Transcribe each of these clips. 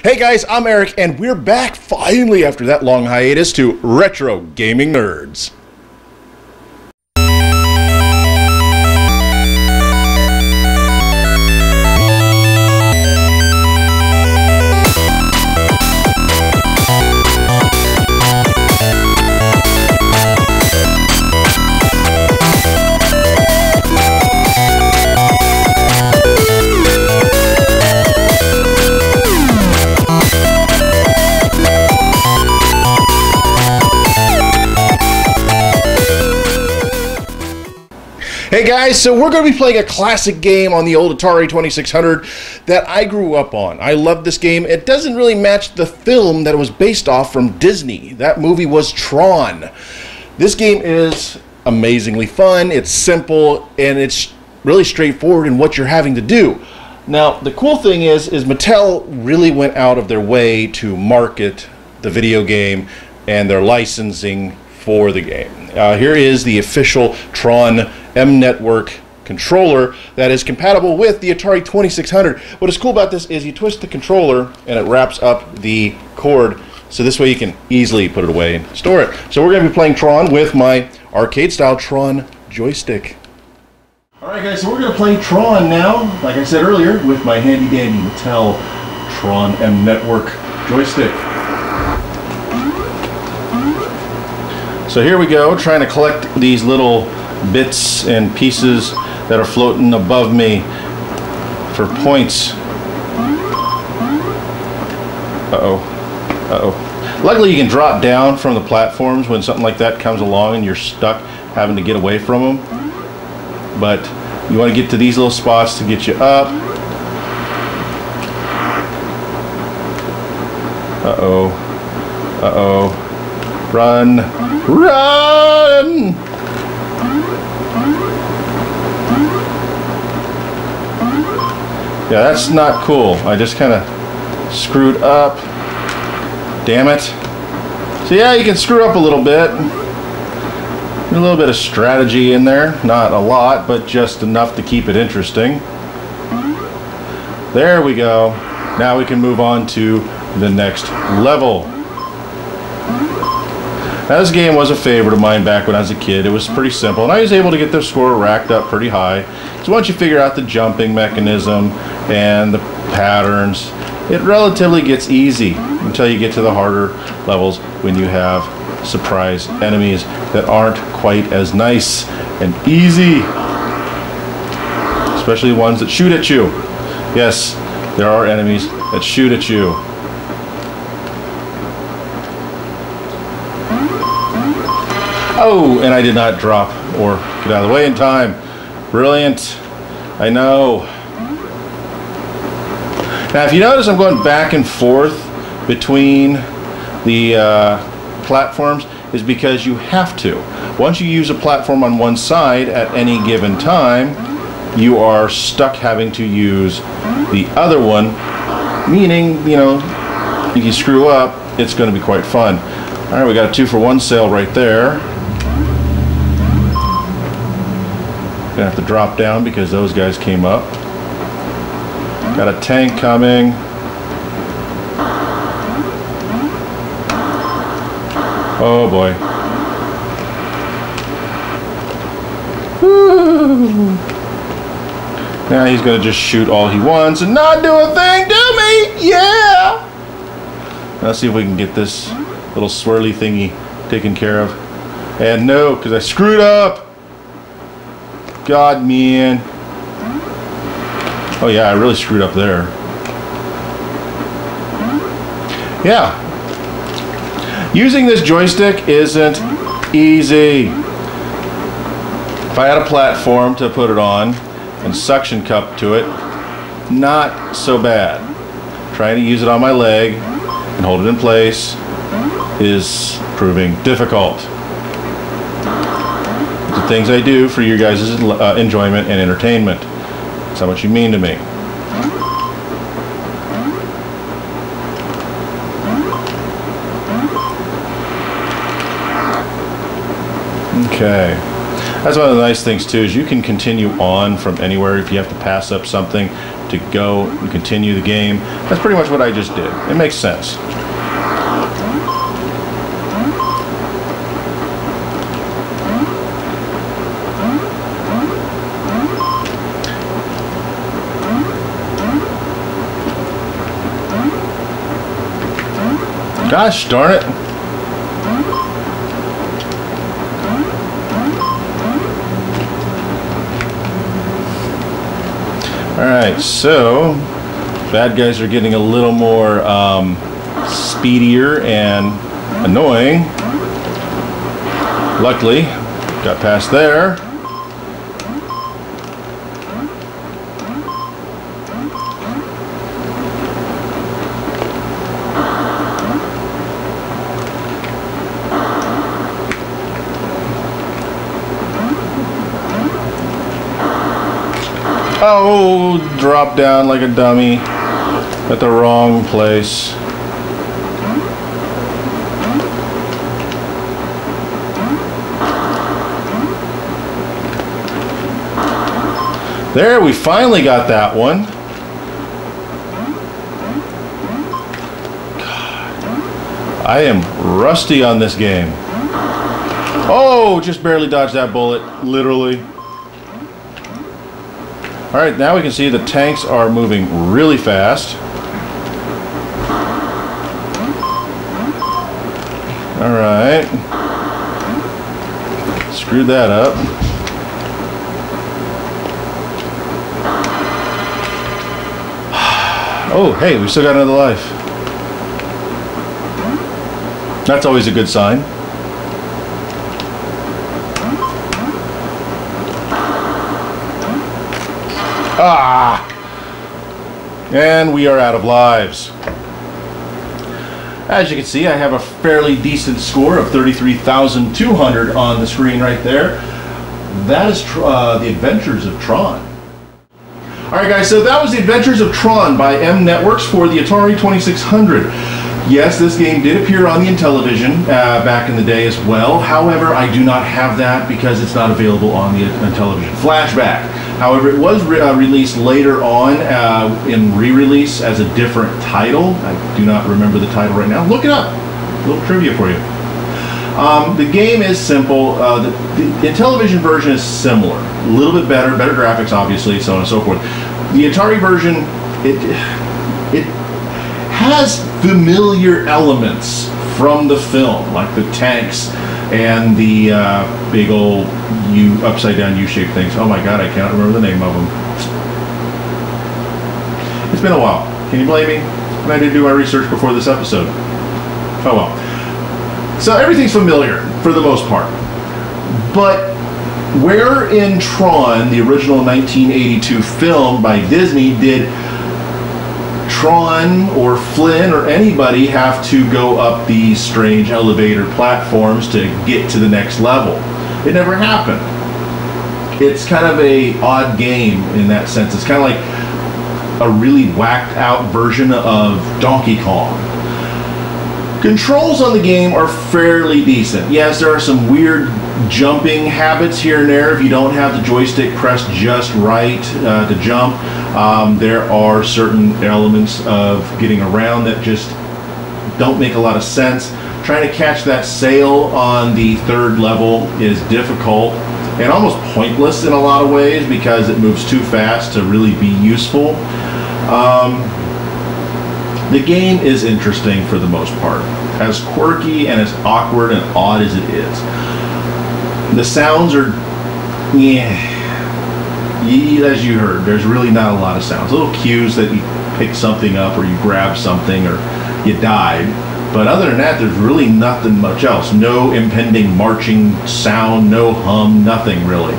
Hey guys, I'm Eric, and we're back finally after that long hiatus to Retro Gaming Nerds. Hey guys, so we're going to be playing a classic game on the old Atari 2600 that I grew up on. I love this game. It doesn't really match the film that it was based off from Disney. That movie was Tron. This game is amazingly fun, it's simple, and it's really straightforward in what you're having to do. Now, the cool thing is Mattel really went out of their way to market the video game and their licensing for the game. Here is the official Tron M Network controller that is compatible with the Atari 2600. What is cool about this is you twist the controller and it wraps up the cord, so this way you can easily put it away and store it. So we're going to be playing Tron with my arcade style Tron joystick. Alright guys, so we're going to play Tron now, like I said earlier, with my handy dandy Mattel Tron M Network joystick. So here we go, trying to collect these little bits and pieces that are floating above me for points. Luckily you can drop down from the platforms when something like that comes along and you're stuck having to get away from them. But you want to get to these little spots to get you up. Run! Run! Yeah, that's not cool. I just kind of screwed up. Damn it. So yeah, you can screw up a little bit. A little bit of strategy in there. Not a lot, but just enough to keep it interesting. There we go. Now we can move on to the next level. Now this game was a favorite of mine back when I was a kid. It was pretty simple, and I was able to get the score racked up pretty high. So once you figure out the jumping mechanism and the patterns, it relatively gets easy until you get to the harder levels when you have surprise enemies that aren't quite as nice and easy. Especially ones that shoot at you. Yes, there are enemies that shoot at you. Oh, and I did not drop or get out of the way in time. Brilliant. I know. Now, if you notice, I'm going back and forth between the platforms is because you have to. Once you use a platform on one side at any given time, you are stuck having to use the other one, meaning, you know, if you screw up, it's going to be quite fun. All right, we got a 2-for-1 sale right there. Gonna have to drop down because those guys came up. Got a tank coming. Oh boy. Woo. Now he's gonna just shoot all he wants and not do a thing to me. Yeah. Let's see if we can get this little swirly thingy taken care of. And no, because I screwed up. God, man. Oh yeah, I really screwed up there. Yeah. Using this joystick isn't easy. If I had a platform to put it on and suction cup to it, not so bad. Trying to use it on my leg and hold it in place is proving difficult. The things I do for you guys' enjoyment and entertainment. That's how much you mean to me. Okay. That's one of the nice things too, is you can continue on from anywhere if you have to pass up something to go and continue the game. That's pretty much what I just did. It makes sense. Gosh darn it. Alright, so bad guys are getting a little more speedier and annoying. Luckily, got past there. Oh, drop down like a dummy at the wrong place. There, we finally got that one. God, I am rusty on this game. Oh, just barely dodged that bullet, literally. Alright, now we can see the tanks are moving really fast. Alright. Screwed that up. Oh, hey, we still got another life. That's always a good sign. Ah! And we are out of lives. As you can see, I have a fairly decent score of 33,200 on the screen right there. That is the Adventures of Tron. Alright guys, so that was the Adventures of Tron by M Networks for the Atari 2600. Yes, this game did appear on the Intellivision back in the day as well. However, I do not have that because it's not available on the Intellivision Flashback. However, it was released later on in re-release as a different title. I do not remember the title right now. Look it up. A little trivia for you. The game is simple. The Intellivision version is similar. A little bit better graphics, obviously, so on and so forth. The Atari version, it has familiar elements from the film, like the tanks and the big old upside down U-shaped things. Oh my god, I cannot remember the name of them. It's been a while. Can you blame me? I didn't do my research before this episode. Oh well. So everything's familiar for the most part. But where in Tron, the original 1982 film by Disney, did Tron or Flynn or anybody have to go up these strange elevator platforms to get to the next level? It never happened. It's kind of a odd game in that sense. It's kind of like a really whacked out version of Donkey Kong. Controls on the game are fairly decent. Yes, there are some weird jumping habits here and there if you don't have the joystick pressed just right to jump. There are certain elements of getting around that just don't make a lot of sense. Trying to catch that sail on the third level is difficult and almost pointless in a lot of ways because it moves too fast to really be useful. The game is interesting for the most part, as quirky and as awkward and odd as it is. The sounds are, as you heard, there's really not a lot of sounds. Little cues that you pick something up or you grab something or you died. But other than that, there's really nothing much else. No impending marching sound, no hum, nothing really.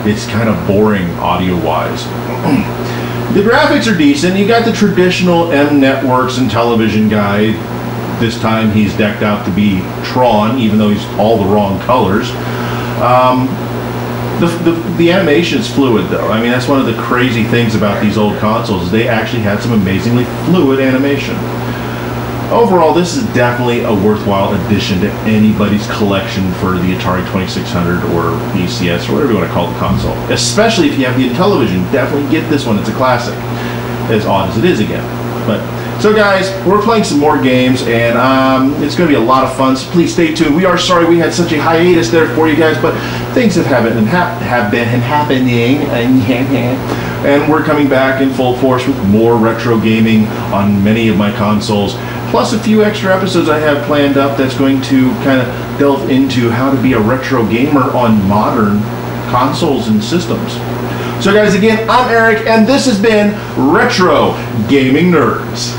It's kind of boring audio-wise. The graphics are decent. You got the traditional M Networks and television guy. This time he's decked out to be Tron, even though he's all the wrong colors. The animation's fluid, though. I mean, that's one of the crazy things about these old consoles, is they actually had some amazingly fluid animation. Overall, this is definitely a worthwhile addition to anybody's collection for the Atari 2600 or ECS or whatever you want to call the console. Especially if you have the Intellivision, definitely get this one. It's a classic. as odd as it is again. But so guys, we're playing some more games, and it's going to be a lot of fun, so please stay tuned. We are sorry we had such a hiatus there for you guys, but things have been happening, and we're coming back in full force with more retro gaming on many of my consoles, plus a few extra episodes I have planned up that's going to kind of delve into how to be a retro gamer on modern consoles and systems. So guys, again, I'm Eric, and this has been Retro Gaming Nerds.